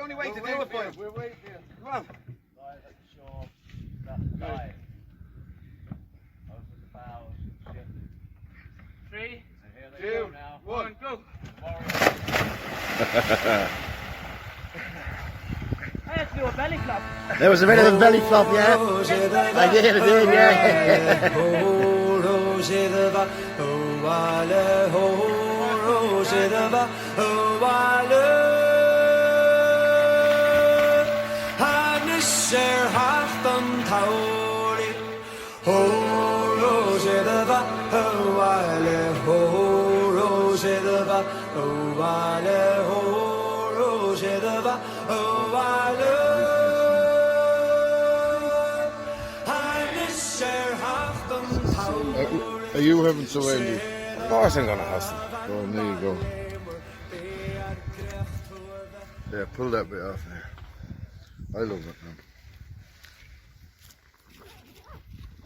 the only way to do it, boy. We're waiting here. Come on. Right at the shore. That's the guy. Over the bows. Ship. 3, 2, 1, go. I had to do a belly flop. There was a bit of a belly flop, yeah. I did, yeah. Are you having some, Andy? Of course I'm gonna have some. Oh, there you go. Yeah, pull that bit off there. I love it,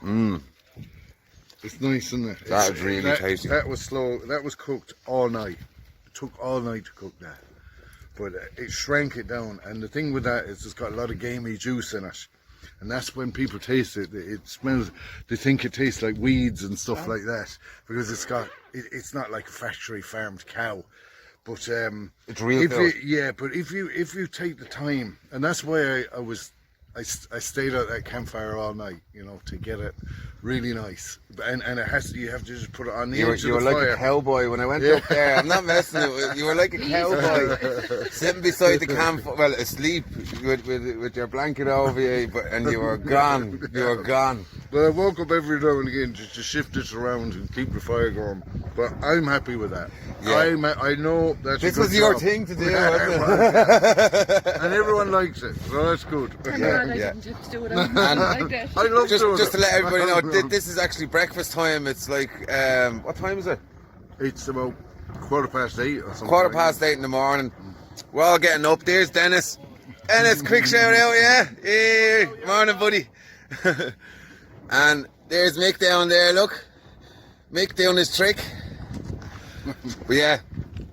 man. It's nice, isn't it? That was really tasty. That was slow. That was cooked all night. It took all night to cook that. But it shrank it down. And the thing with that is it's got a lot of gamey juice in it. And that's when people taste it. It smells, they think it tastes like weeds and stuff like that. Because it's not like a factory farmed cow. But it's real. But if you take the time, and that's why I stayed at that campfire all night, you know, to get it really nice. And it has to, you have to just put it on the edge of the fire. You were like a cowboy when I went up there. I'm not messing with you. You were like a cowboy sitting beside the campfire, well, asleep with your blanket over you, and you were gone. You were gone. But I woke up every now and again just to shift it around and keep the fire going. But I'm happy with that. Yeah. I know that's this a good was your job. thing to do, wasn't it? And everyone likes it, so that's good. I'm glad I didn't just do it on like that. I love doing Just it. to let everybody know, this is actually breakfast time. It's like, what time is it? It's about 8:15 or something. 8:15 in the morning. We're all getting up. There's Dennis. Dennis, quick shout out, yeah? Hey, morning, buddy. And there's Mick down there, look. Mick doing his trick. But yeah,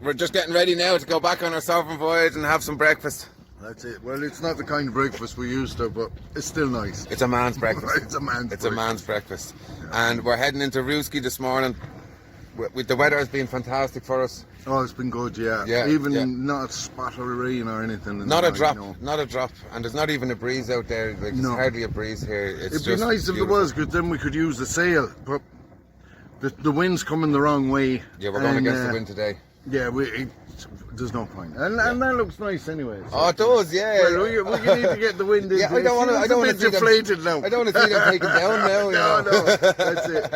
we're just getting ready now to go back on our sovereign voyage and have some breakfast. That's it. Well, it's not the kind of breakfast we used to, but it's still nice. It's a man's breakfast. It's a man's It's breakfast. a man's breakfast. And we're heading into Rooski this morning. With the weather has been fantastic for us. Oh, it's been good, yeah. Yeah, Even yeah. not a spot of rain or anything. Not a night, drop, no. not a drop. And there's not even a breeze out there. Like, there's No. hardly a breeze here. It's It'd be just nice if there beautiful. was, because then we could use the sail. But the wind's coming the wrong way. Yeah, we're going against the wind today. Yeah, there's no point. And that looks nice anyway. So. Oh, it does, yeah. Well, we need to get the wind in. Yeah, I don't want to. I don't want to see deflated now. I don't want to see them taken down now. You know? No, that's it.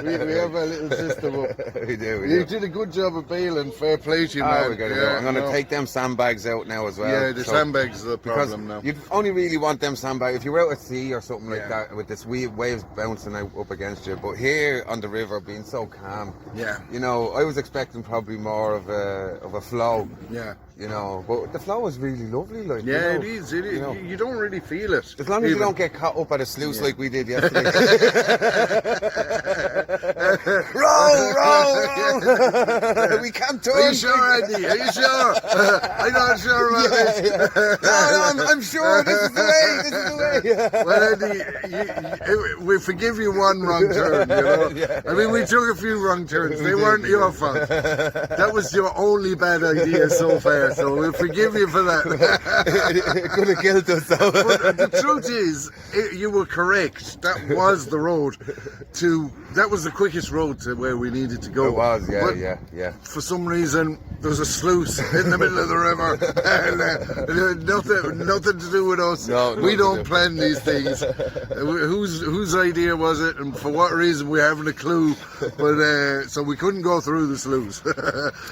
We have a little system up. We do. You did a good job of bailing. Fair play to you, man. We gotta go. I'm going to take them sandbags out now as well. Yeah, the sandbags are the problem now. You only really want them sandbags if you're out at sea or something like that with this waves bouncing out up against you. But here on the river, being so calm. Yeah. You know, I was expecting probably more of a flow. Yeah. You know, but the flow is really lovely. Like, Yeah, you know, it is. It is. you know. You don't really feel it. As long as you don't get caught up at a sluice like we did yesterday. row! We can't turn. Are you sure, Andy? Are you sure? I'm not sure about this. No, I'm sure this is the way. This is the way. Well, Andy, we forgive you one wrong turn, you know? I mean, we took a few wrong turns. They weren't your fault. That was your only bad idea so far, so we'll forgive you for that. It could have killed us, though. But the truth is, you were correct. That was the road that was the quickest road to where we needed to go. It was, But yeah. for some reason, there's a sluice in the middle of the river. And, nothing to do with us. No, we don't plan these things. Whose idea was it, and for what reason, we haven't a clue. But so we couldn't go through the sluice,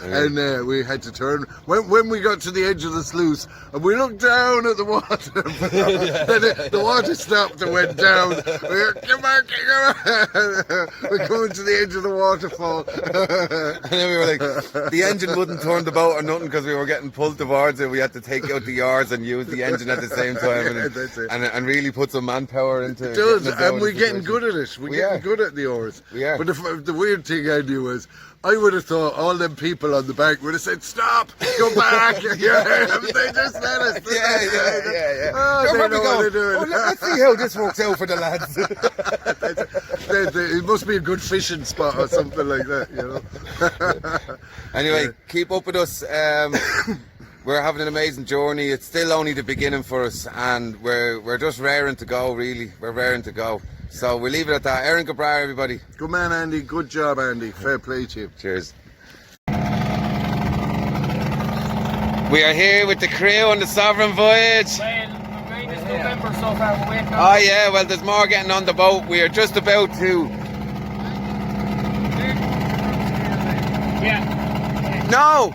and we had to turn. When we got to the edge of the sluice, and we looked down at the water, the water stopped and went down. We went, come back. We're coming to the edge of the waterfall. And then we were like, the engine wouldn't turn the boat or nothing because we were getting pulled towards it. We had to take out the yards and use the engine at the same time, and really put some manpower into it. It does, and we're getting good at it. We're getting good at the oars. We are. But the weird thing I knew was I would have thought all them people on the bank would have said, "Stop, go back." Yeah, they just let us. Yeah. Oh, They're they probably know what they're doing. "Oh, let's see how this works out for the lads." It must be a good fishing spot or something like that, you know. Anyway, keep up with us. We're having an amazing journey. It's still only the beginning for us, and we're just raring to go. Really, we're raring to go. So we'll leave it at that. Erin Gabrar, everybody. Good man, Andy. Good job, Andy. Fair play to you. Cheers. We are here with the crew on the Sovereign Voyage. Well, we're going this November so far. We're waiting Oh yeah, well there's more getting on the boat. We are just about to... Yeah. No!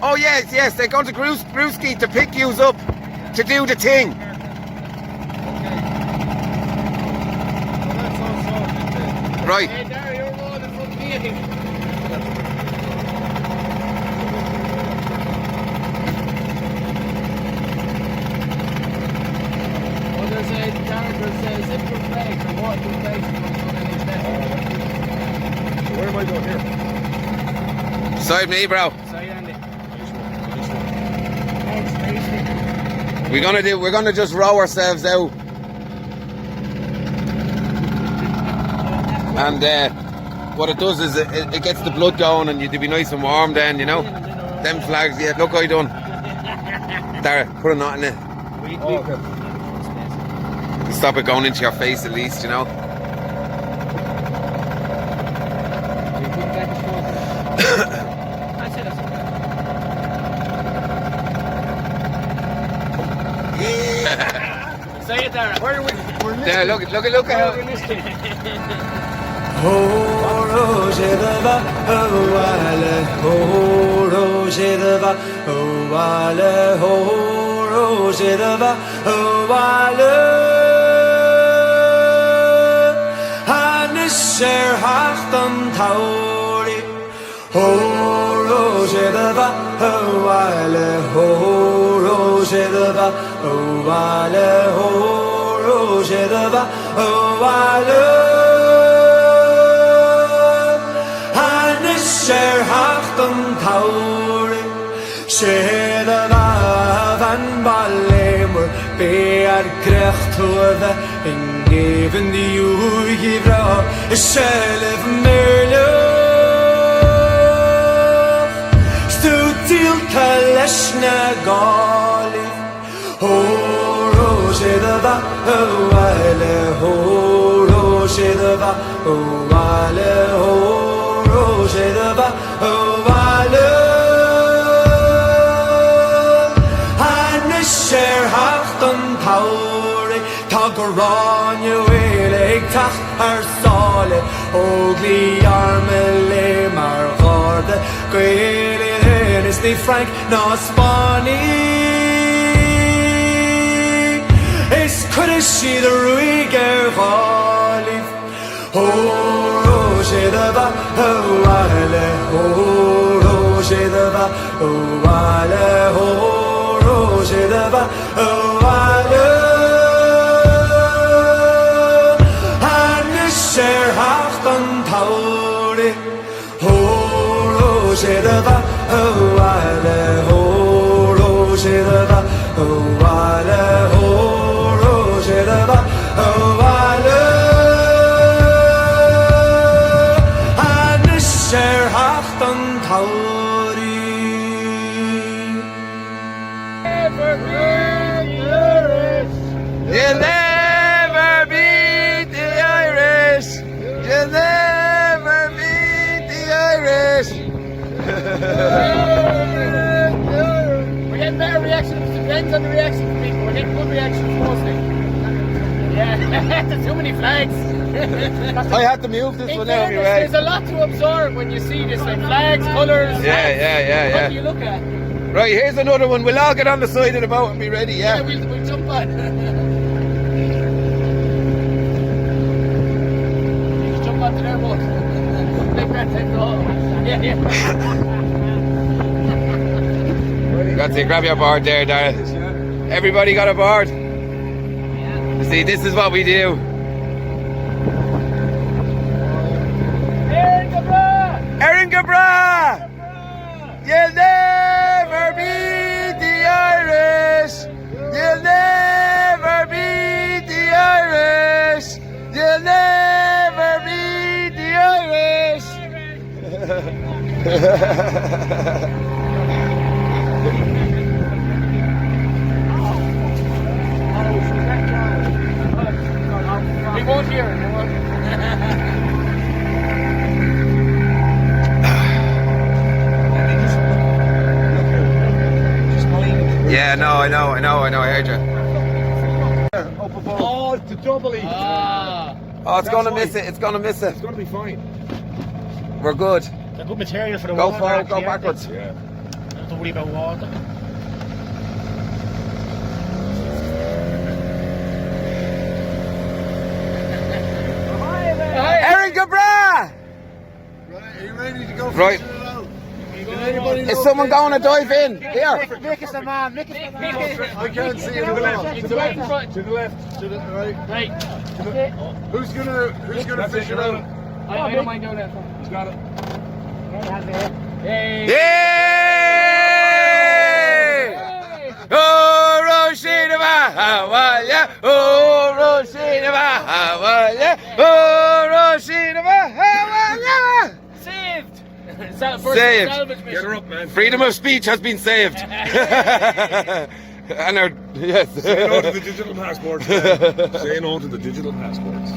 Oh yes, they're going to Gruski to pick yous up to do the thing. Right. Hey, Darry, you're rolling in front of me, I think. Well, there's a zipper flag for what you guys Where am I going here? Side me, bro. Sorry, Andy. We're gonna just row ourselves out. And what it does is it gets the blood going, and you'd be nice and warm then, you know. Them flags, yeah, look how you done. Dara, put a knot in it. Stop it going into your face at least, you know. Say it, Darren. Where are we? There, look at how... Bear krecht over in even die uige vrouw zelf merlo stutil kaleshna gali ho rojedava ho ale ho rojedava ho ale ho rojedava ho ale Tagaranya welig tach sale Ogli armele mar garde Gwele is ni Frank na Spani Is kudishi the ruiger galif Ho rojedava ho ale ho rojedava ho ale ho rojedava ho ale Rojedava, oh ale, oh rojedava, oh ale, oh rojedava, oh ale. Anisher hachtan tauri. Never beat the Irish. You'll never beat the Irish. You'll never beat the Irish. We're getting better reactions. Depends on the reaction from people. We're getting good reactions mostly. Yeah, there's too many flags. I had to move this one out of your way. There's a lot to absorb when you see this, like flags, colours. Yeah. What do you look at? Right, here's another one. We'll all get on the side of the boat and be ready, yeah? We'll jump on. You just jump onto their boat. Big red take off. Yeah. Got to grab your board there, Dara. Everybody got a board? See, this is what we do. Erin Gabrar! Erin Gabrar! You'll never beat the Irish. You'll never beat the Irish. You'll never beat the Irish. He won't hear it. Yeah, no, I know, I heard you. Oh, it's a doubly. Oh, it's gonna miss it, it's gonna miss it. It's gonna be fine. We're good. It's a good material for the Go water. forward, go actually, aren't backwards. Yeah. they? Don't worry about water. Erin Gabra! Right, are you ready to go? Right. Is someone going to dive in? Here. Make us the man, make us the man. I can't see it. To the left. To the left. To the right. Right. Who's gonna fish it out? I don't mind doing that. He's got it. Yay! Yay! Oh, Roshina Bahawaya! Oh, Roshina Bahawaya! Oh, Roshina Bahawaya! Saved! Saved. Salvage mission. Get her up, man. Freedom of speech has been saved. And our, yes. Say no to the digital passports. Say no to the digital passports.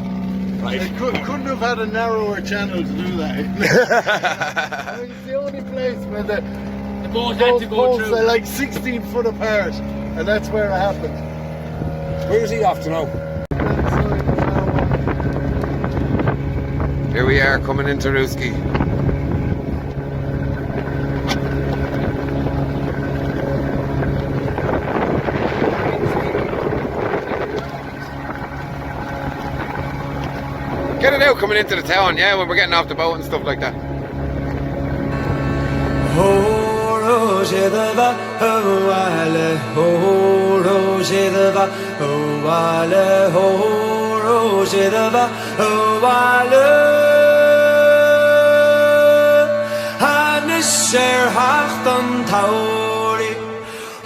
Right. They couldn't have had a narrower channel to do that. It's the only place where the boat had to go poles through. are like 16 foot apart, and that's where it happened. Where's he off to now? Here we are coming into Ruski. Get it out coming into the town, yeah, when we're getting off the boat and stuff like that. Oh, Roger the va, oh, ale, oh, Roger the va, oh, ale, oh, Roger the va, oh, ale. Hannes er hachtan tauri,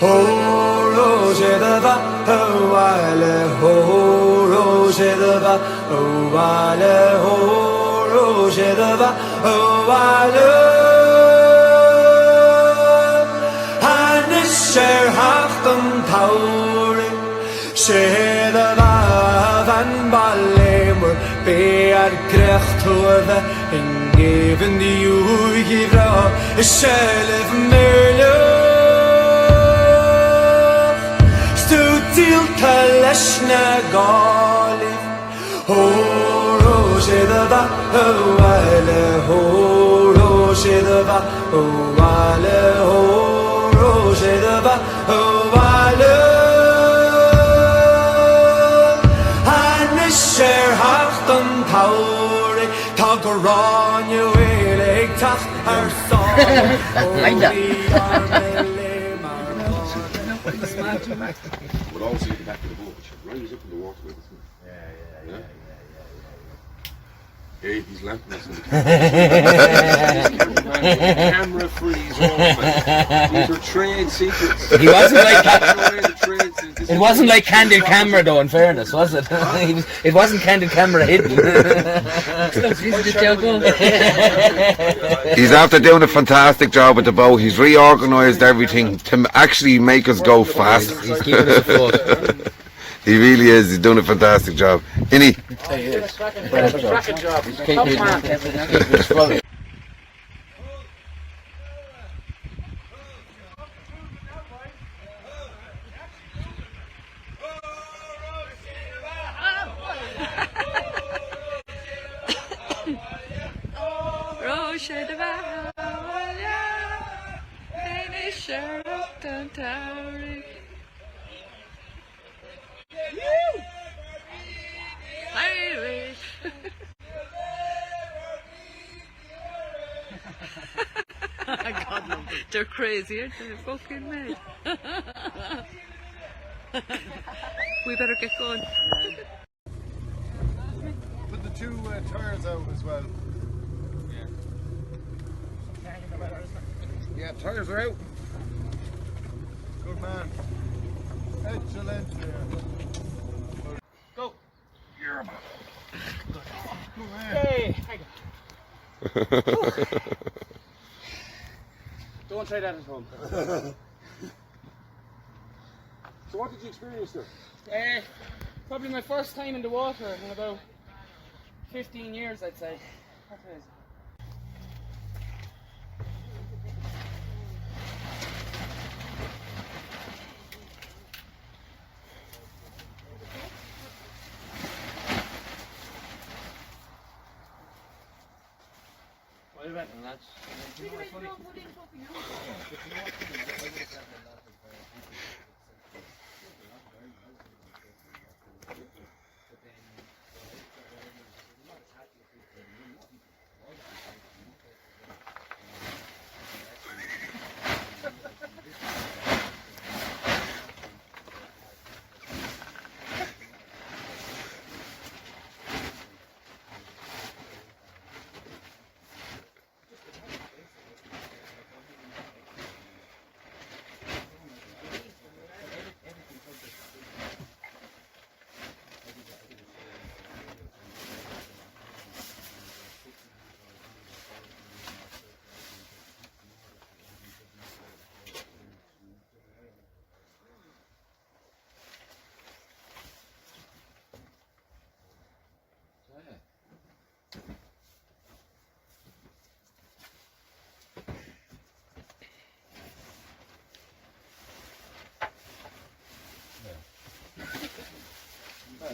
oh, Roger the va, oh, ale, oh, Roger the va, oh, ale, oh, Roger the va, oh, ale. Ser hachtan tauri Ser the van ballemur Bear grecht hove In geven die uigi vra Själv möjlig Stu til kaleshna galif Ho ser the va Ho ale Ho ser the va Ho ale Ho Roger the va, oh, ale. Hannes ser hachtan tauri, tag aran you elig tach song. Like that. But also at the back of the boat, Ryan's up in the water with us. Yeah. Hey, he's lamping us in the camera freeze all, man. These are trade secrets. He wasn't like it wasn't like candid camera though. In fairness, was it? It wasn't candid camera hidden. He's after doing a fantastic job with the boat. He's reorganised everything to actually make us go fast. He's keeping us afloat. He really is. He's doing a fantastic job. Isn't he? Cracking job. He's keeping us afloat. Roger the Bahawaya, finisher of Tantari. Irish. God, they're crazy, aren't they? Fucking mad. We better get going. Put the two tires out as well. Yeah, tires are out. Good man. Excellent. Go. You're a man. Hey, hang on. Don't try that at home. So what did you experience there? Probably my first time in the water in about 15 years, I'd say. That is. What do you reckon, lads?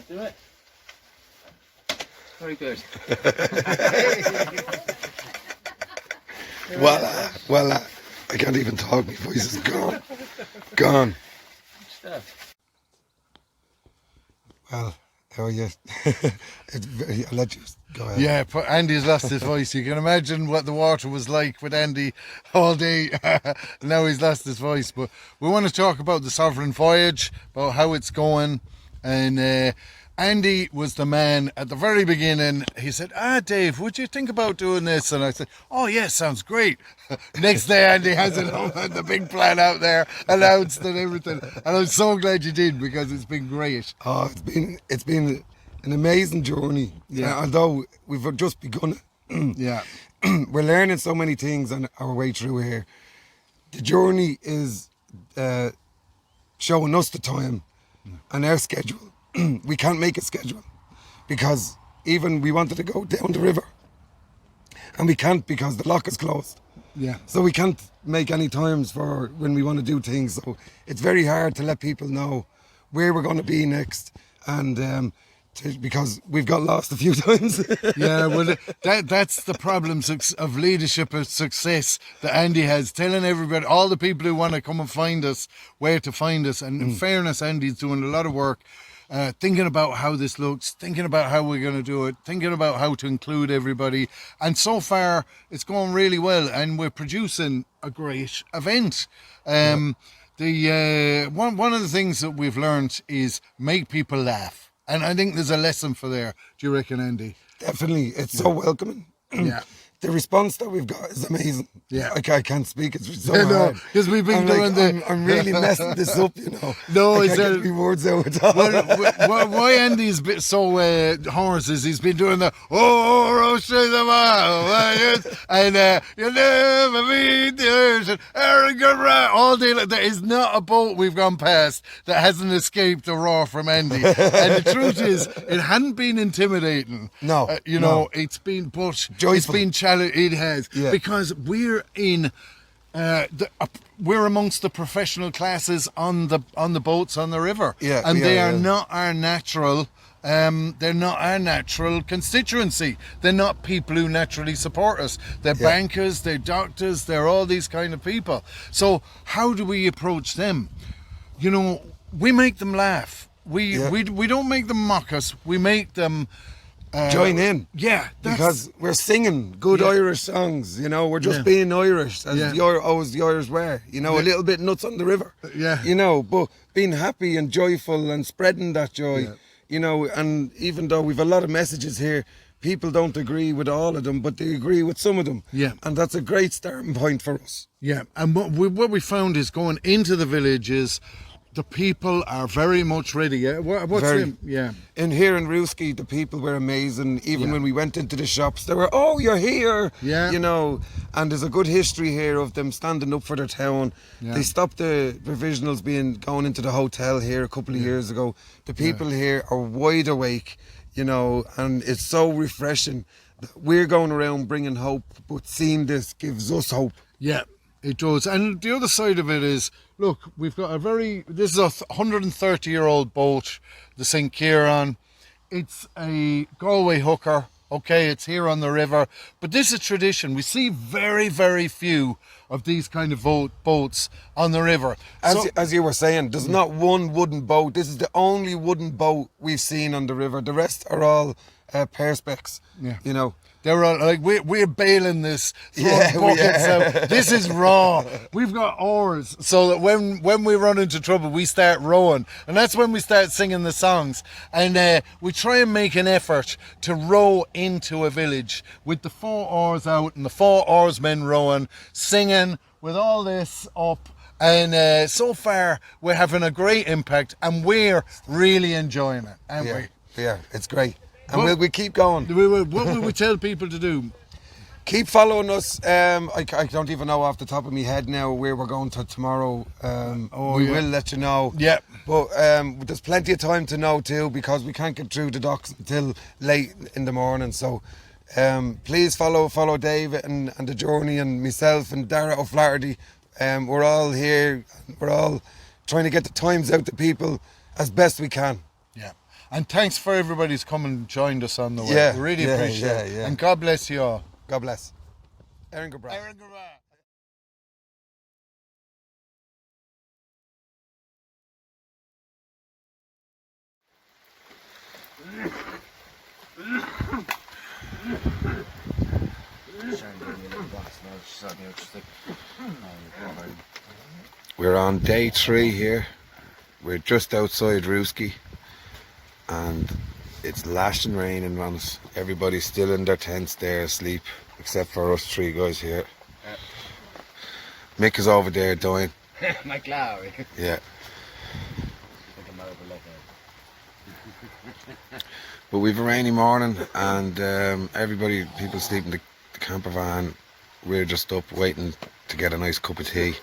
Do it. Very good. Voila. I can't even talk. My voice is gone. Gone. Stuff. Well, how are you? I'll let you go ahead. Yeah, Andy's lost his voice. You can imagine what the water was like with Andy all day. Now he's lost his voice. But we want to talk about the Sovereign Voyage, about how it's going. And Andy was the man at the very beginning. He said, Dave, would you think about doing this? And I said, oh, yes, sounds great. Next day, Andy has it all, the big plan out there, announced and everything. And I'm so glad you did, because it's been great. Oh, it's been an amazing journey. Yeah. Although we've just begun it. Yeah. We're learning so many things on our way through here. The journey is showing us the time and our schedule. We can't make a schedule, because even we wanted to go down the river and we can't, because the lock is closed. Yeah. So we can't make any times for when we want to do things. So it's very hard to let people know where we're going to be next, and because we've got lost a few times. Yeah, well, that's the problems of leadership of success that Andy has, telling everybody, all the people who want to come and find us, where to find us. And in fairness, Andy's doing a lot of work, thinking about how this looks, thinking about how we're going to do it, thinking about how to include everybody. And so far, it's going really well, and we're producing a great event. One of the things that we've learned is make people laugh. And I think there's a lesson for there. Do you reckon, Andy? Definitely. It's so welcoming. Yeah. The response that we've got is amazing. Yeah. I can't speak. It's so hard. Because we've been doing I'm really messing this up, you know. No, I it's can't get my words out at all. why Andy's bit so hoarse is he's been doing the and you'll never meet the ocean, arrogant rat, all day. There is not a boat we've gone past that hasn't escaped a roar from Andy. And the truth is, it hadn't been intimidating. No, know, it's been joyful. It's been challenging. It has, because we're in. We're amongst the professional classes on the boats on the river, and they are not our natural. They're not our natural constituency. They're not people who naturally support us. They're bankers, they're doctors, they're all these kind of people. So how do we approach them? You know, we make them laugh. We don't make them mock us. We make them. Join in. Yeah. Because we're singing good Irish songs, you know, we're just being Irish, as always the Irish were, you know, a little bit nuts on the river. Yeah. You know, but being happy and joyful and spreading that joy, you know, and even though we've a lot of messages here, people don't agree with all of them, but they agree with some of them. Yeah. And that's a great starting point for us. Yeah, and what we found is going into the villages, the people are very much ready. Yeah, yeah. In here in Ruski, the people were amazing. Even Yeah. when we went into the shops, they were, "Oh, you're here!" Yeah. You know. And there's a good history here of them standing up for their town. Yeah. They stopped the provisionals going into the hotel here a couple of years ago. The people here are wide awake, you know, and it's so refreshing. We're going around bringing hope, but seeing this gives us hope. Yeah, it does. And the other side of it is, look, we've got this is a 130-year-old boat, the St. Kieran. It's a Galway hooker. Okay, it's here on the river, but this is tradition. We see very, very few of these kind of boats on the river. As you were saying, there's not one wooden boat. This is the only wooden boat we've seen on the river. The rest are all perspex. Yeah. You know. They're all, like, we're bailing this, throwing buckets out. This is raw. We've got oars, so that when we run into trouble, we start rowing, and that's when we start singing the songs. And we try and make an effort to row into a village with the 4 oars out and the 4 oarsmen rowing, singing with all this up. And so far, we're having a great impact, and we're really enjoying it, aren't we? Yeah, it's great. And we'll keep going. What will we tell people to do? Keep following us. I don't even know off the top of my head now where we're going to tomorrow. We will let you know. Yeah. But there's plenty of time to know too, because we can't get through the docks until late in the morning. So please follow David and the journey, and myself and Dara O'Flaherty. We're all here. We're all trying to get the times out to people as best we can. Yeah. And thanks for everybody who's come and joined us on the way. Yeah, We really appreciate it. yeah. And God bless you all. God bless. Erin Gabra. We're on day 3 here. We're just outside Ruski, and it's lashing raining on us. Everybody's still in their tents there asleep, except for us 3 guys here. Mick is over there dying. McLaren. Yeah. But we've a rainy morning, and people sleep in the camper van. We're just up waiting to get a nice cup of tea.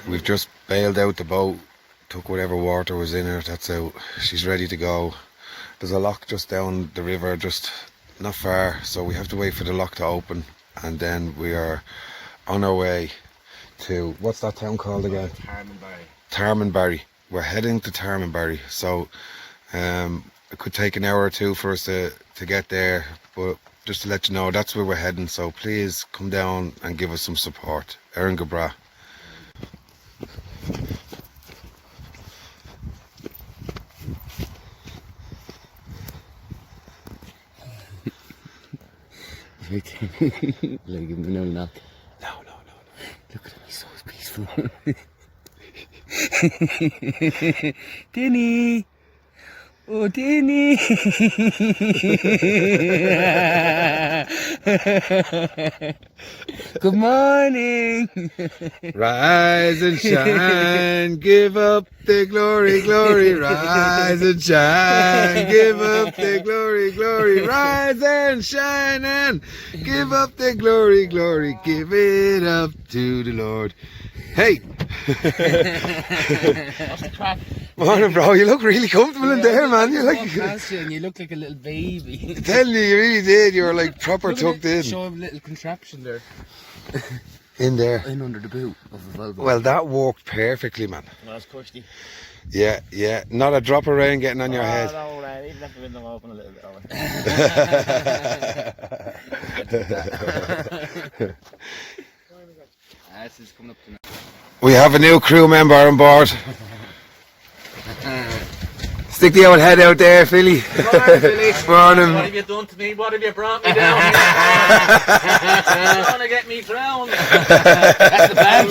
We've just bailed out the boat, took whatever water was in her, that's out. She's ready to go. There's a lock just down the river, just not far, so we have to wait for the lock to open, and then we are on our way to, what's that town called again? Tarmanbarry. We're heading to Tarmanbarry, so it could take an hour or 2 for us to get there, but just to let you know, that's where we're heading, so please come down and give us some support. Erin Gabra. Like, no knock. No. Look at him, he's so peaceful. Denny! Oh, Denny! Good morning! Rise and shine, give up the glory, rise and shine, give up the glory, rise and shine and give up the glory, give it up to the Lord. Hey! What's the crack? Morning, bro, you look really comfortable in there, man. You You look like a little baby. I'm telling you really did. You were like proper tucked in. Show him a little contraption there. In there. In under the boot of the Volvo. Well, that worked perfectly, man. Well, it's cushy. Yeah. Not a drop of rain getting on your head. No, even if the window open a little bit. This is coming up to now. We have a new crew member on board. Stick the old head out there, Philly. Morning. What have you done to me? What have you brought me down here? You want to get me drowned? That's the band.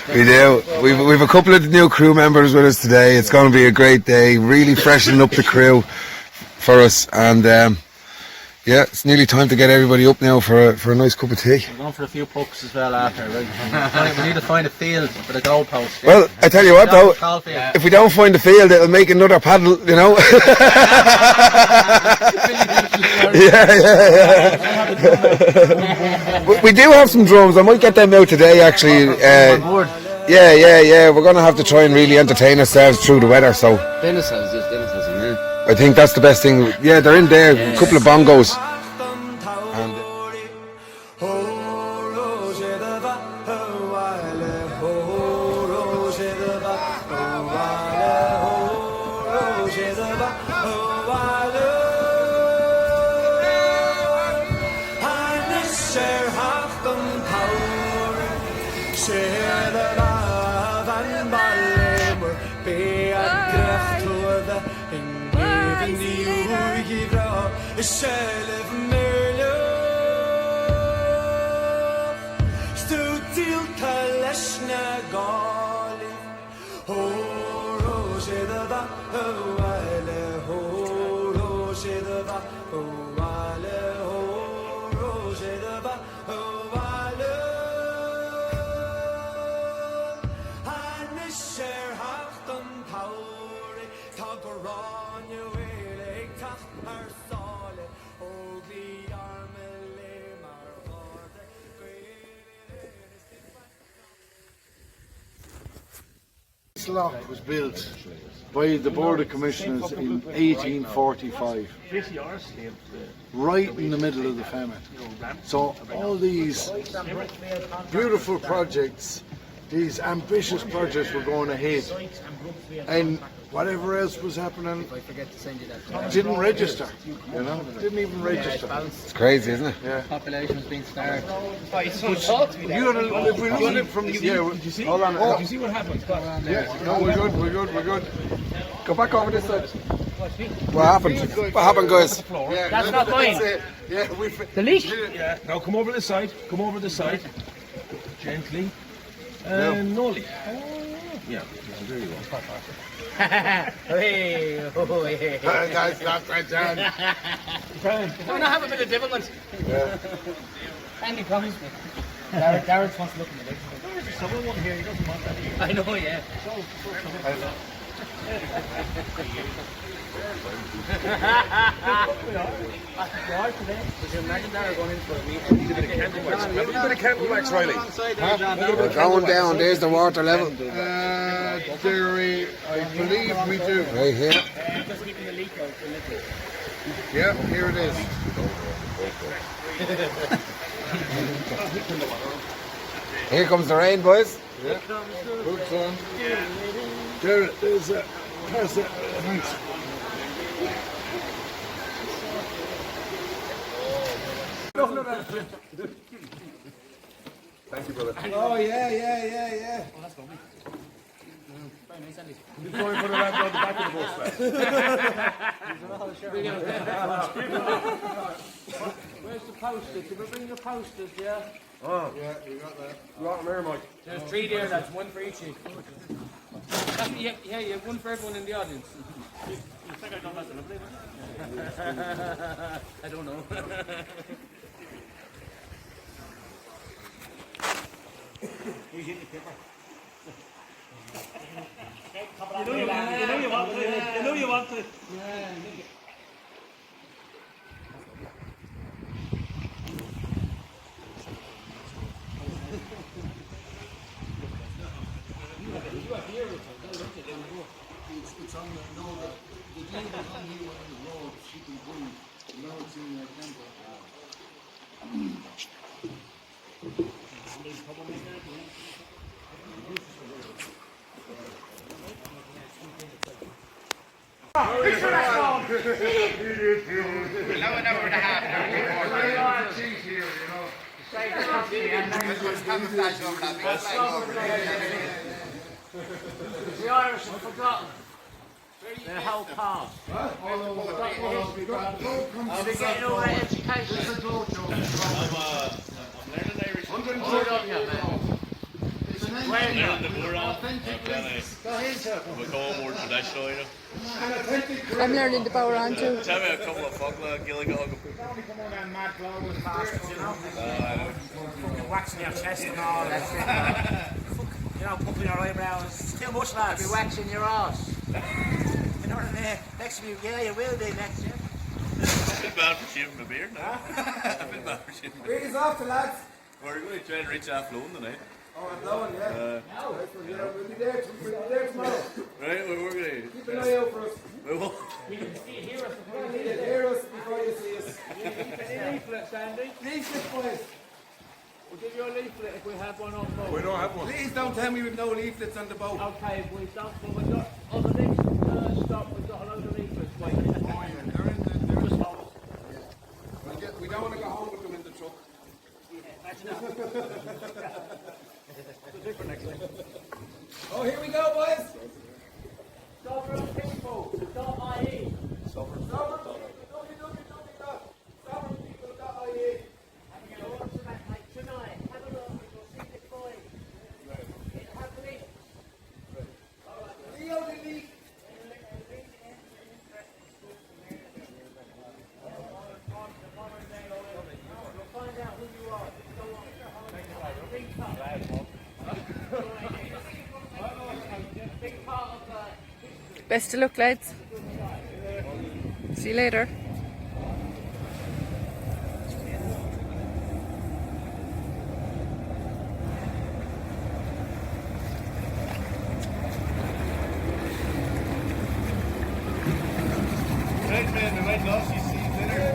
We do. We've a couple of new crew members with us today. It's going to be a great day. Really freshening up the crew. for us, and yeah, it's nearly time to get everybody up now for a nice cup of tea. We're going for a few pucks as well after, right? We need to find a field for the goal post. Well, I tell you what though, if we don't find the field, it'll make another paddle, you know. We do have some drums. I might get them out today, actually. Yeah. We're going to have to try and really entertain ourselves through the weather. So Dennis has them, yeah. I think that's the best thing. Yeah, they're in there. A couple of bongos. And Själv möjlig Stod till kalesna gali Horo shedava Howale Horo shedava Howale Horo shedava Howale Hanisher hachtan tauri Tagoran yuelik tacht her sale Ogli armele marvade This lock was built by the Board of Commissioners in 1845, right in the middle of the famine. So all these beautiful projects, these ambitious projects were going ahead, and whatever else was happening didn't register, you know, didn't even register. it's crazy, isn't it? Yeah. Population's been starved. If we look at it from hold on. Did you see what happened? Yeah, no, we're good. Go back over this side. What happened? What happened, guys? Yeah, That's not mine. Yeah, The leak? Yeah, now come over this side, gently, and no leak. Yeah, there you go. Hey, oh, hey. That's not right, John. Can we not have a bit of development? Yeah. Andy promised me. Darren wants to look in the next one. Someone won't hear, he doesn't want that either. I know, yeah. Would you imagine Darren going in for a meeting? Need a bit of candle wax. Have a bit of candle wax, Riley. We're going down. There's the water level. Theory, I believe we do. Right here. Just keeping the leak out a little. Yeah, here it is. Here comes the rain, boys. Yeah. Boots on. There's a. Thanks. Thank you, brother. Oh yeah. Oh, that's lovely. Very nice, Andy. You try and put it out on the back of the bus, Where's the postage? Did we bring the postage, yeah? Oh, Yeah, you got that. you want them there, Mike? There's 3 there, that's 1 for each of you. Yeah, you have 1 for everyone in the audience. You think I don't have to I don't know. You know you want to. It's on the, no, the deal was on here on the road, she can prove, now it's in the camper. The Irish have forgotten. Their whole past. Are they getting all their education? I'm learning Irish. Hold on, young man. We'll go more traditional, you know. I'm learning the power on too. Tell me a couple of Fogla, Gilligan. Waxing your chest and all that. You know, pumping your eyebrows. It's too much, lads. Be waxing your arse. You know what I mean? Next to me, yeah, you will be next year. I've been bad for shaving my beard now. I've been bad for shaving my beard. Breeze off the lads. We're going to try and reach Athlone tonight. Oh, I'm blowing, yeah. We'll be there tomorrow. Right, we're going to... Keep an eye out for us. We will. You can hear us before You need to hear us before you see us. Leaflets, Andy. Leaflet, boys. We'll give you a leaflet if we have one on board. We don't have one. Please don't tell me we've no leaflets on the boat. Okay, we don't, but we've got, on the next stop, we've got a load of leaflets waiting. Oh, yeah. They're in the... Just hold us. We don't want to go home with them in the truck. Oh, here we go, boys. Sovereign people, .ie. Sovereign people.ie. Tonight, have a look, you'll see this boy. Have the leaf. Leo the leaf. You'll find out who you are. Just go on. Big part of Best of luck, lads. See you later. Right, man, we might lost you. See you later.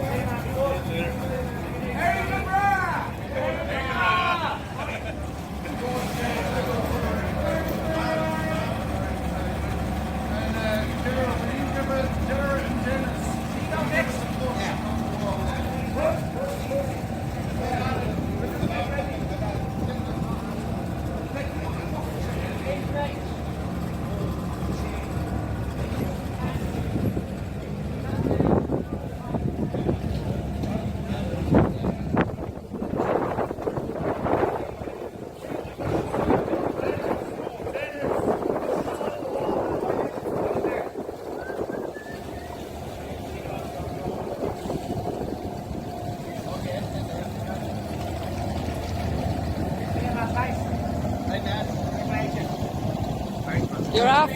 You're off.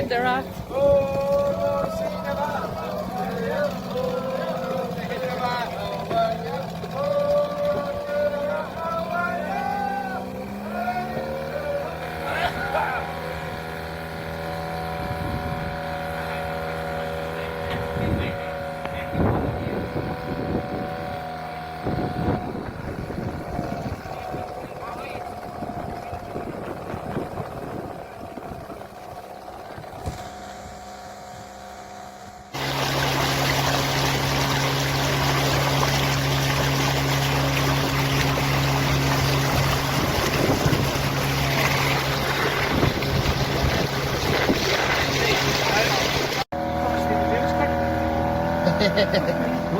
They're off.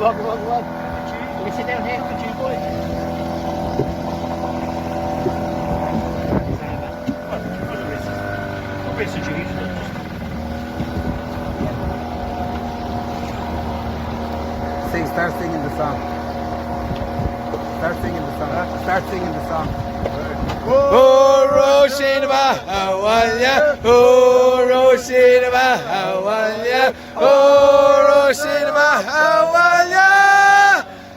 Walk. Can we sit down here for you, boys? Start singing the song. Start singing the song. Oh, Roshinaba, Hawanya. Oh, Roshinaba, Hawanya. Oh, Roshinaba, Hawanya.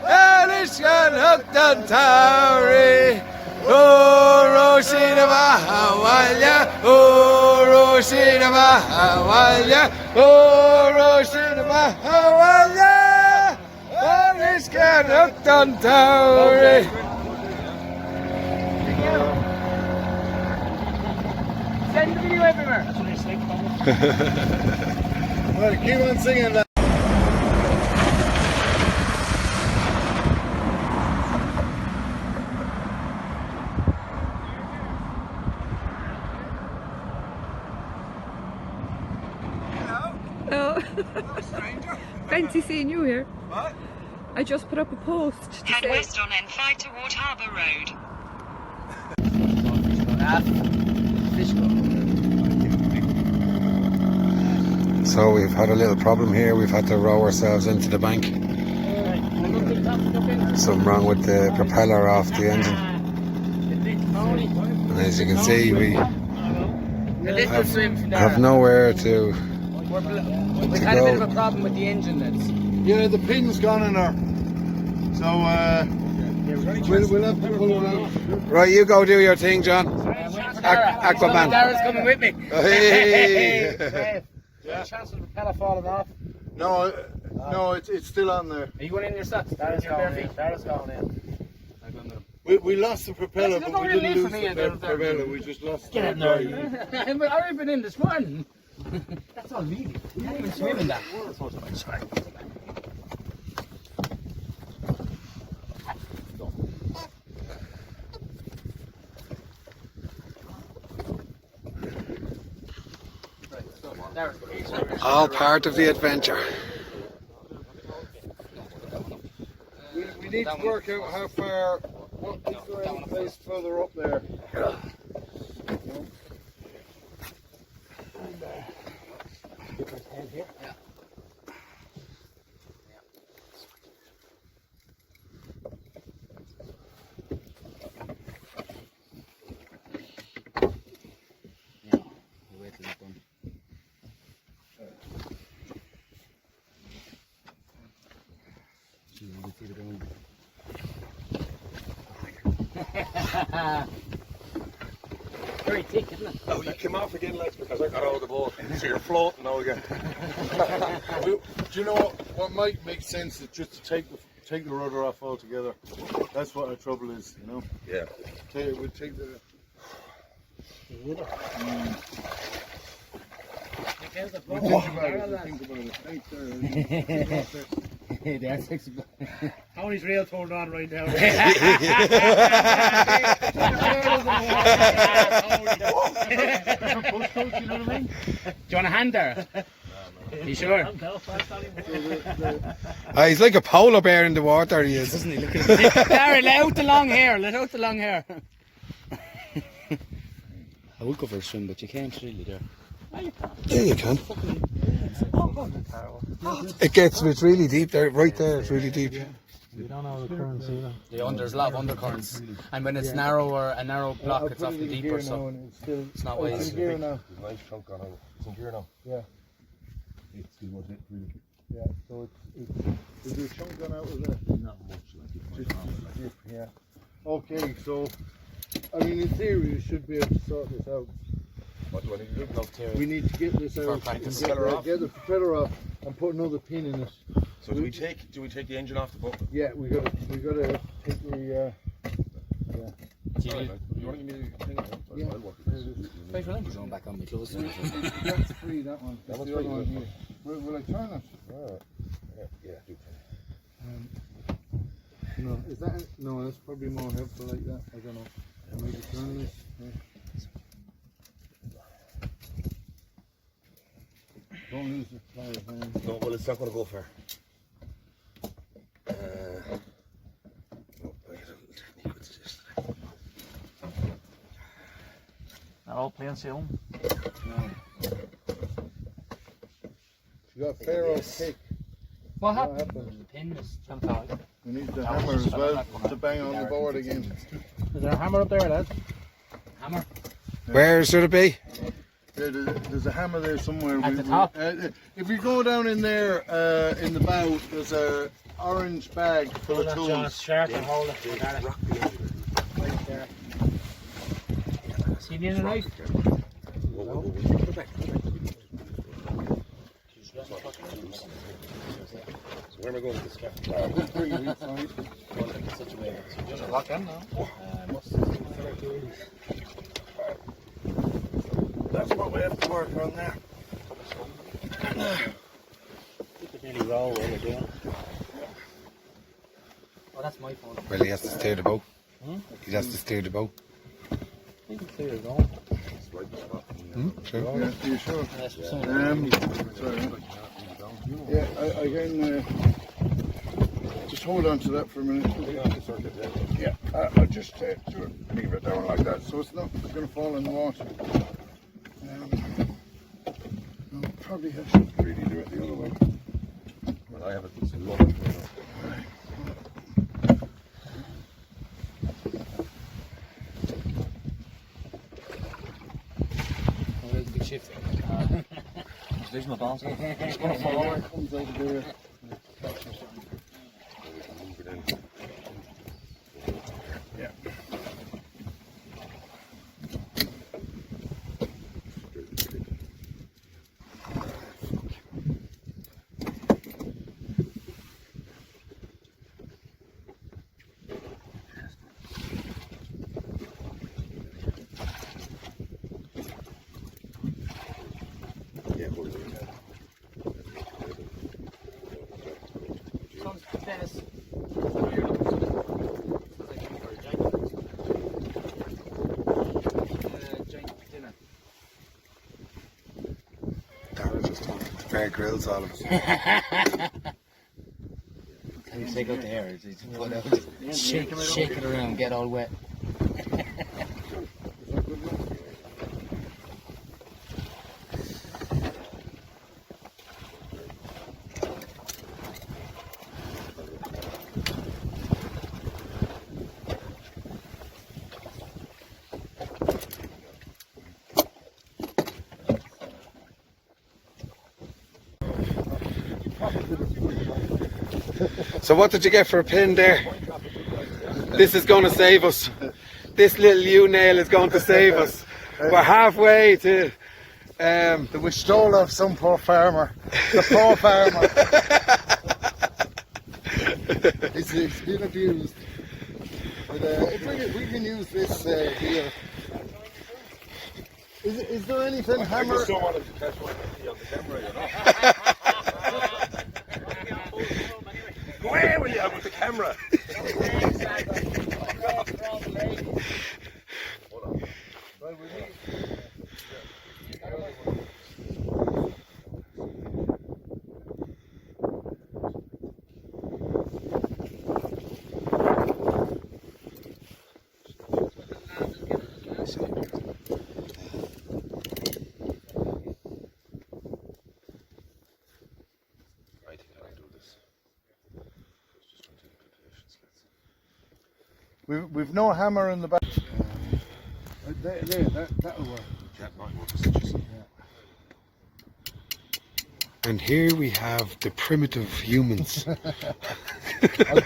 Elishkan hooked on Tauri. Oh, Roshinaba, Hawanya. Oh, Roshinaba, Hawanya. Oh, Roshinaba, Hawanya. Elishkan hooked on Tauri. Send the video everywhere. That's what I say. Well, keep on singing that. Oh. Fancy seeing you here. What? I just put up a post to Head say west on N5 toward Harbour Road. So we've had a little problem here. We've had to row ourselves into the bank. Something wrong with the propeller off the engine. And as you can see, we have nowhere to We've had a bit of a problem with the engine, lads. Yeah, the pin's gone in her. So, we'll have to pull it out. Right, you go do your thing, John. Aquaman. Darren's coming with me. Hey. Yeah. Chance of the propeller falling off. No, no, it's still on there. Are you going in your socks? Darren's bare feet. Darren's going in. We lost the propeller, but we didn't lose the propeller. We just lost the propeller. I've already been in this morning. That's all me. You can't even swim in that. Sorry. All part of the adventure. We need to work out how far, what place further up there. Very thick, isn't it? Oh, you came off again, lads, because I got out of the boat. So you're floating now again. Do you know what might make sense is just to take the rudder off altogether. That's what our trouble is, you know. Yeah. We'll take the. We'll think about it. That's sexy. Tony's rail's holding on right now. Do you want a hand there? You sure? He's like a polar bear in the water, he is. Doesn't he? Look at him. Darren, let out the long hair. Let out the long hair. I would go for a swim, but you can't really there. Yeah, you can. It's really deep there, right there, it's really deep. We don't know the currents either. There's a lot of undercurrents. And when it's narrower, a narrow block, it's often deeper, so it's not wise. It's in gear now. There's a nice chunk on it. It's in gear now. Yeah. It's still worth it, really. Yeah, so is there a chunk gone out of there? Not much, like it might be. Yeah. Okay, so, I mean, in theory, you should be able to sort this out. What do I need to do? We need to get this out, practice. get the propeller off, and put another pin in it. So do we take the engine off the boat? Yeah, we gotta take the. You want to give me the thing? Yeah. I'll work with this. Wait for them. He's on back on me close. That's free. That one. That That's one's the other free, one is it? here. Will I turn it? Yeah, do No, is that? No, that's probably more helpful like that. I don't know. Maybe turn this. Yeah. Don't lose the pliers, man. No, well, it's not going to go far. No, I had a little technique with this yesterday. Not all plain sailing. No. You got Pharaoh kick. What happened? happened? The pin is We need the hammer as well to bang on the board again. Is there a hammer up there, lads? hammer. Where should it be? Yeah, there's a hammer there somewhere. At the top? If you go down in there, in the bow, there's a orange bag full of tools. Sharp and hold it. Got it. Right there. See, you need a knife? So where am I going with this cap? that's what we have to work on there. You could nearly roll while you're doing it. Oh, that's my phone. Well, he has to steer the boat. He has to steer the boat. You can clear it on. Sure. Yeah, you sure? Yes, Sorry. Yeah, I can just hold on to that for a minute. Yeah, I'll just leave it down like that, so it's not going to fall in the water. No, probably I should really do it the other way. Well, I have it. It's a lot of There's a big shift. Just losing my balance. It's going to fall over. Comes over there. Yeah. Dennis. Darren just told the fair grills all of us. Take out the hair. Shake it around, get all wet. So what did you get for a pin there? This is going to save us. This little U-nail is going to save us. We're halfway to... That we stole off some poor farmer. The poor farmer. It's been abused. But if we can use this here. Is there anything hammer? I just don't want him to catch one on the camera, you know. Where were you with the camera? We've no hammer in the back. That'll work. That might work. And here we have the primitive humans. I'll go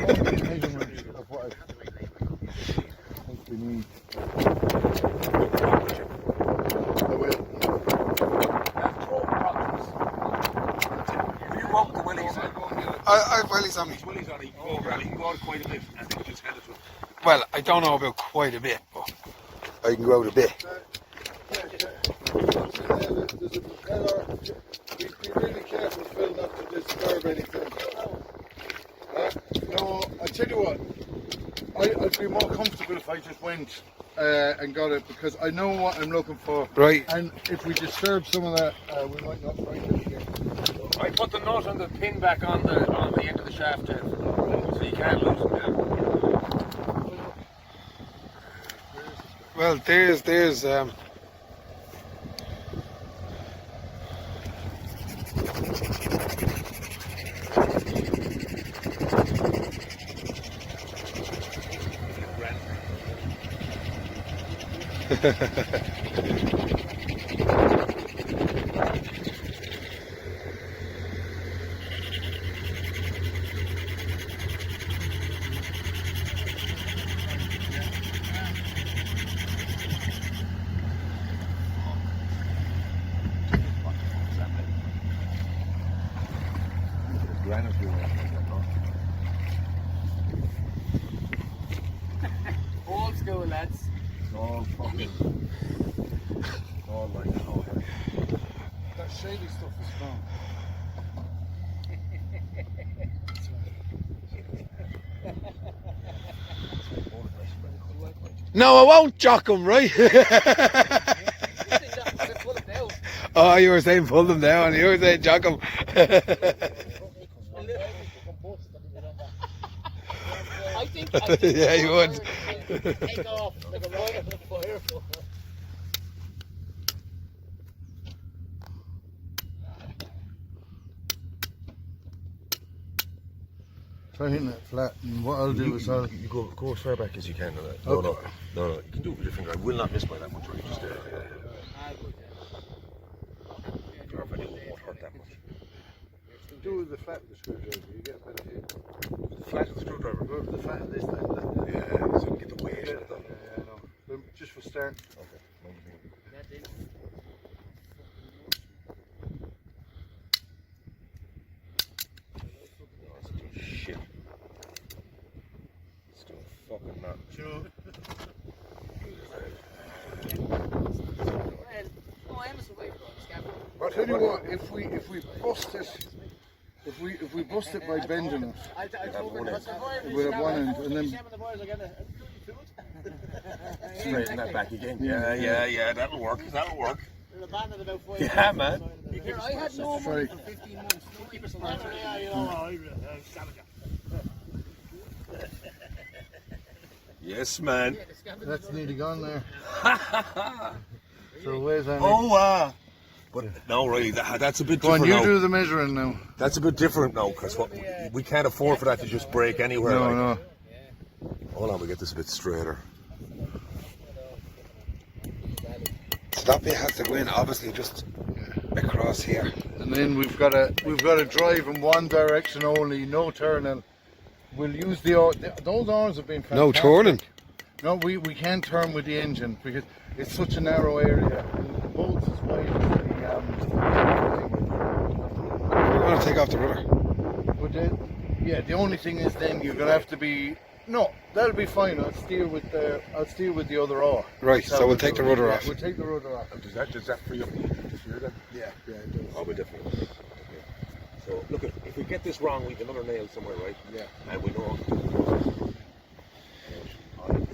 and get measurement of what I think we need. I will. If you walk the willies, I've willies on me. willies on it, you can go out quite a bit and then you just head it to him. Well, I don't know about quite a bit, but I can go out a bit. There's a propeller. Be really careful, Phil, not to disturb anything. No, I tell you what, I'd be more comfortable if I just went and got it, because I know what I'm looking for. Right. And if we disturb some of that, we might not find it again. I put the nut and the pin back on the end of the shaft there, so you can't lose it now. Well, there's Old school, lads. All fucking, all like, oh, shady stuff is strong. No, I won't jock him, right? Oh, you were saying pull them down. You were saying jock him. Yeah, you would. Take off like a rocket with a fire. Trying it flat, and what I'll do is I'll You go as far back as you can. No, no. You can do it with your finger. I will not miss by that much. Right? Just there. Careful, it won't hurt that much. do with the flat of the screwdriver. You get a better hit. The flat of the screwdriver. Go with the flat of this thing. Yeah, so you can get the weight. Yeah, no. Just for starting. Okay. Shit. It's doing fucking not. Sure. I'll tell you what, if we bust it by bending it, we'll have one end, and then Straighten that back again. Yeah, that'll work. Yeah, man. Here, I had no money for 15 months. No keep us alive. Yes, man. that's nearly gone there. So where's that? But no, really, that's a bit Go on, different you now. do the measuring now. That's a bit different now, because we can't afford for that to just break anywhere. No. Hold on, we get this a bit straighter. Stop it has to go in, obviously, just across here. And then we've got to drive in one direction only, no turning. We'll use those arms have been fantastic. No turning. No, we can't turn with the engine because it's such a narrow area. And the boat's as wide as We're going to take off the rudder. But the only thing is then you're going to have to be. No, that'll be fine. I'll steer with the other oar. Right, so we'll take the rudder off. We'll take the rudder off. Does that free up the engine to steer then? Yeah, it does. Oh, we definitely. Okay. So look, if we get this wrong, we've another nail somewhere, right? Yeah. And we know.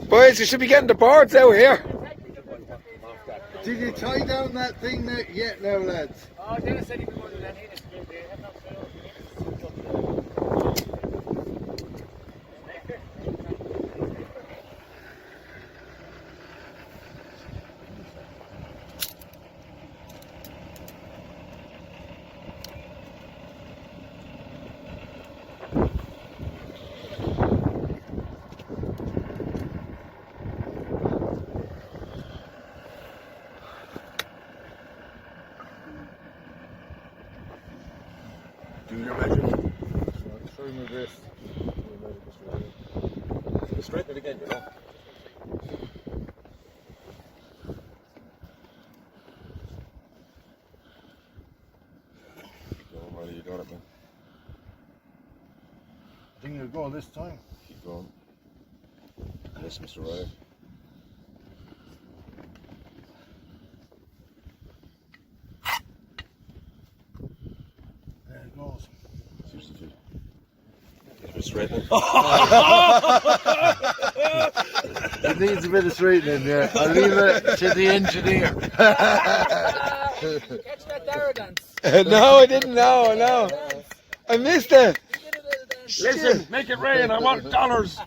Boys, you should be getting the boards out here. Did you tie down that thing yet now, lads? Oh, Dennis said he was going to do that. Do your measure. Show me this. Straighten it again, you know. You got it, man. I think you'll go this time. Keep going. Yes, Mr. Ryan. There it goes. Seriously, dude. It's been straightening. It needs a bit of straightening, yeah. I'll leave it to the engineer. Catch that arrogance. No, I didn't know, no. I missed it. Listen, make it rain. I want dollars.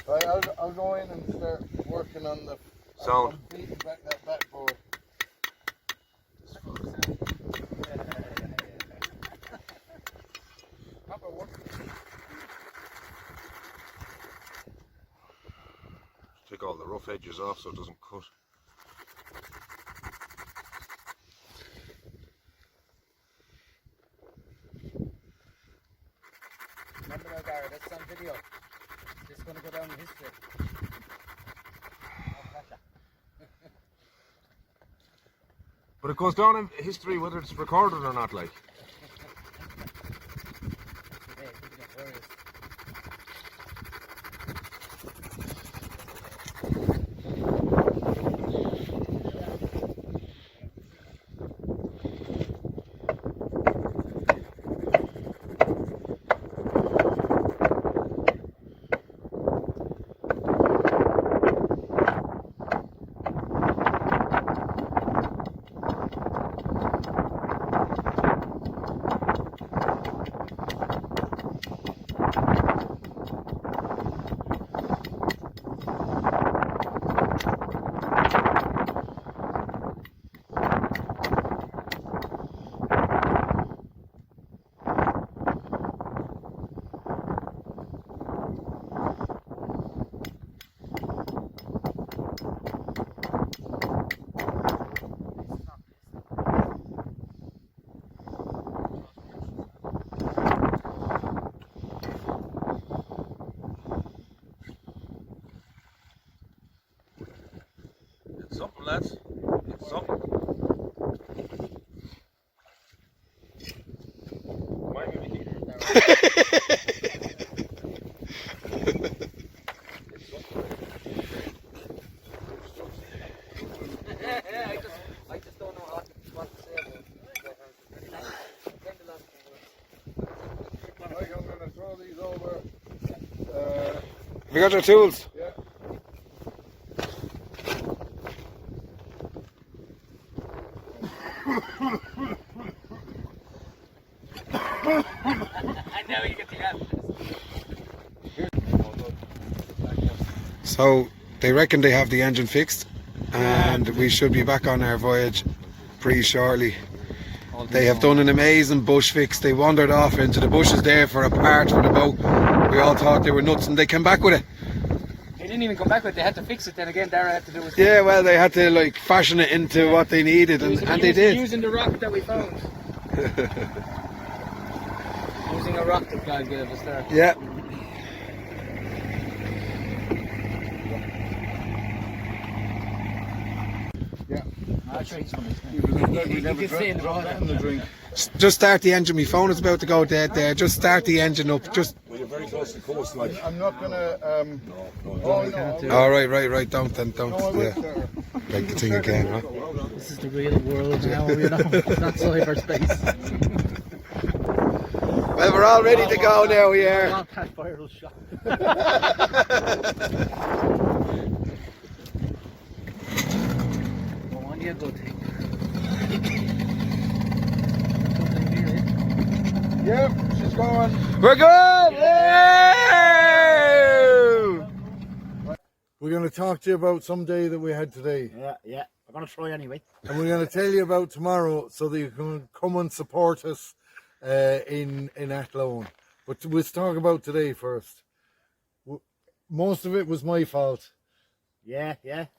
Right, I'll go in and start working on the sound. Beating back that backboard. Take all the rough edges off so it doesn't cut. Remember now, Gary, that's on video. This is going to go down in history. No pressure. But it goes down in history whether it's recorded or not, like. It's something, lads. It's something. I just don't know what to say about it. I'm going to throw these over. Have you got your tools? Yeah. I know you get the answers. So they reckon they have the engine fixed, and we should be back on our voyage pretty shortly. They have done an amazing bush fix. They wandered off into the bushes there for a part for the boat. We all thought they were nuts, and they came back with it. They didn't even come back with it. They had to fix it. Then again, Dara had to do it. Yeah, well, they had to like fashion it into what they needed, and they did. Using the rock that we found. Using a rock that God gave us there. Yeah. I'll show you something. We never in the drink. Just start the engine. My phone is about to go dead there. Just start the engine up. Just. Well, you're very close to the coast, like. I'm not gonna. Oh, right. Don't. Yeah. Like the thing again, huh? This is the real world now, you know. It's not cyberspace. Well, we're all ready to go now. We are. Not that viral shot. Go on, you good thing. Yep, she's going. We're good! We're going to talk to you about some day that we had today. Yeah. I'm going to try anyway. And we're going to tell you about tomorrow so that you can come and support us in Athlone. But let's talk about today first. Most of it was my fault. Yeah.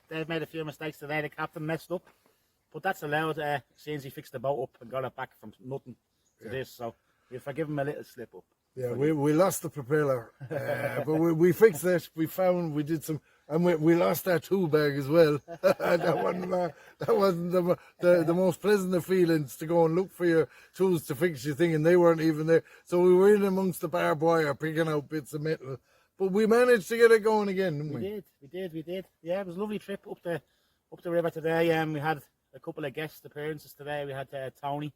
They've made a few mistakes today. The captain messed up. But that's allowed, since he fixed the boat up and got it back from nothing to this. So we'll forgive him a little slip up. Yeah, we lost the propeller. But we fixed it. We did some... And we lost our tool bag as well. that wasn't the most pleasant of feelings, to go and look for your tools to fix your thing, and they weren't even there. So we were in amongst the barbed wire picking out bits of metal. But we managed to get it going again, didn't we? We did. Yeah, it was a lovely trip up the river today. We had a couple of guest appearances today. We had Tony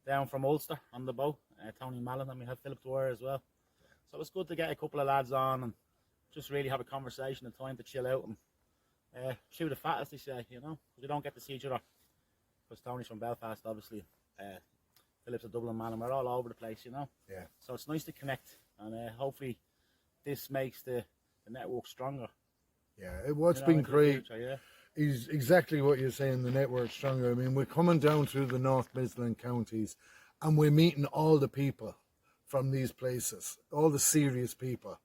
down from Ulster on the boat, Tony Mallon, and we had Philip Dwyer as well. So it was good to get a couple of lads on and just really have a conversation and time to chill out and chew the fat, as they say, you know. We don't get to see each other because Tony's from Belfast, obviously. Philip's a Dublin man, and we're all over the place, you know. Yeah. So it's nice to connect, and hopefully this makes the network stronger. Yeah, what's been great is exactly what you're saying, the network stronger. I mean, we're coming down through the North Midland counties, and we're meeting all the people from these places, all the serious people.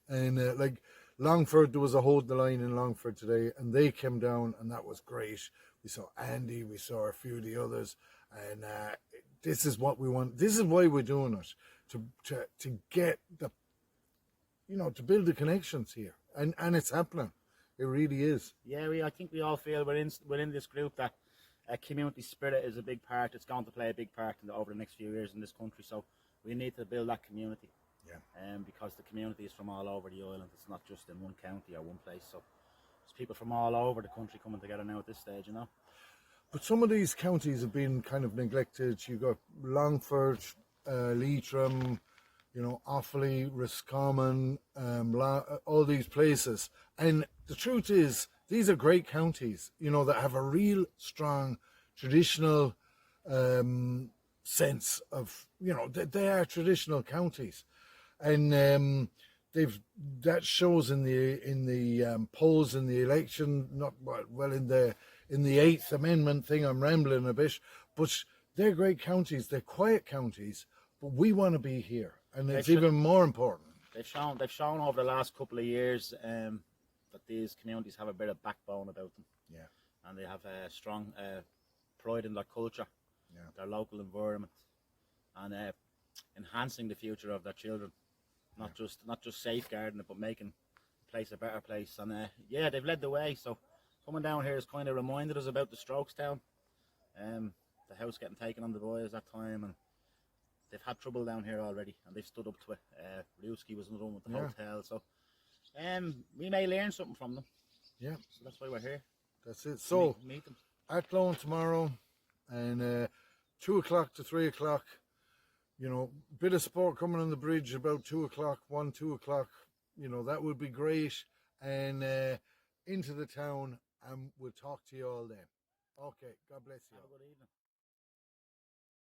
And like Longford, there was a Hold the Line in Longford today, and they came down, and that was great. We saw Andy, we saw a few of the others, and this is what we want. This is why we're doing it, to get the, you know, to build the connections here, and it's happening. It really is. Yeah, I think we all feel we're in this group that community spirit is a big part. It's going to play a big part over the next few years in this country. So we need to build that community. Yeah. Because the community is from all over the island. It's not just in one county or one place. So there's people from all over the country coming together now at this stage, you know. But some of these counties have been kind of neglected. You've got Longford, Leitrim, you know, Offaly, Roscommon, all these places. And the truth is, these are great counties, you know, that have a real strong traditional sense of, you know, they are traditional counties. And that shows in the polls in the election, not well in the 8th Amendment thing. I'm rambling a bit, but they're great counties. They're quiet counties, but we want to be here, and it's even more important. They've shown over the last couple of years that these communities have a bit of backbone about them. Yeah, and they have a strong pride in their culture, their local environment, and enhancing the future of their children. Not just safeguarding it, but making the place a better place. And yeah, they've led the way. So coming down here has kind of reminded us about the Strokes Town, the house getting taken on the boys that time, and they've had trouble down here already, and they've stood up to it. Rewski was another one with the hotel. So we may learn something from them. Yeah. So that's why we're here. That's it. So meet them. Athlone tomorrow, and 2 o'clock to 3 o'clock. You know, bit of sport coming on the bridge about 2 o'clock, 2 o'clock. You know, that would be great. And into the town, and we'll talk to you all then. Okay, God bless you. Have a good evening.